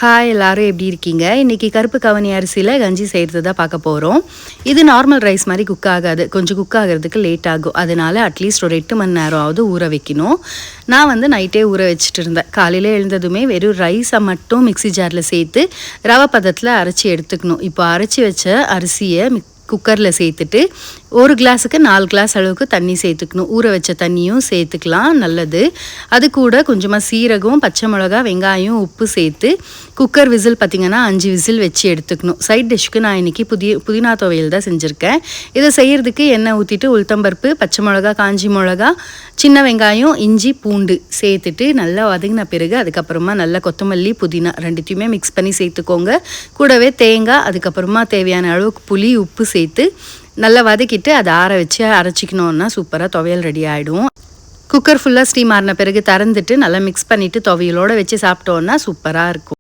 Hi எல்லாரும் எப்படி இருக்கீங்க? இன்னைக்கு கருப்பு கவனி அரிசியில் கஞ்சி செய்கிறது தான் பார்க்க போகிறோம். இது நார்மல் ரைஸ் மாதிரி குக் ஆகாது, கொஞ்சம் குக் ஆகிறதுக்கு லேட் ஆகும். அதனால அட்லீஸ்ட் ஒரு 8 மணி நேரமாவது ஊற வைக்கணும். நான் வந்து நைட்டே ஊற வச்சுட்டு இருந்தேன். காலையில் எழுந்ததுமே வெறும் ரைஸை மட்டும் மிக்ஸி ஜாரில் சேர்த்து ரவை பதத்தில் அரைச்சி எடுத்துக்கணும். இப்போ அரைச்சி வச்ச அரிசியை குக்கரில் சேர்த்துட்டு 1 கிளாஸுக்கு 4 கிளாஸ் அளவுக்கு தண்ணி சேர்த்துக்கணும். ஊற வச்ச தண்ணியும் சேர்த்துக்கலாம், நல்லது. அது கூட கொஞ்சமாக சீரகம், பச்சை மிளகா, வெங்காயம், உப்பு சேர்த்து குக்கர் விசில் பார்த்திங்கன்னா 5 விசில் வச்சு எடுத்துக்கணும். சைட் டிஷ்க்கு நான் இன்றைக்கி புதினா துவையல் தான் செஞ்சுருக்கேன். இதை செய்கிறதுக்கு எண்ணெய் ஊற்றிட்டு உளுத்தம்பருப்பு, பச்சை மிளகா, காஞ்சி மிளகா, சின்ன வெங்காயம், இஞ்சி, பூண்டு சேர்த்துட்டு நல்லா வதங்கின பிறகு அதுக்கப்புறமா நல்லா கொத்தமல்லி, புதினா ரெண்டுத்தையுமே மிக்ஸ் பண்ணி சேர்த்துக்கோங்க. கூடவே தேங்காய், அதுக்கப்புறமா தேவையான அளவுக்கு புளி, உப்பு சேர்த்து நல்லா வதக்கிட்டு அதை ஆற வச்சு அரைச்சிக்கணுன்னா சூப்பராக துவையல் ரெடி ஆகிடும். குக்கர் ஃபுல்லாக ஸ்டீம் ஆறின பிறகு திறந்துட்டு நல்லா மிக்ஸ் பண்ணிவிட்டு துவையலோடு வச்சு சாப்பிட்டோன்னா சூப்பராக இருக்கும்.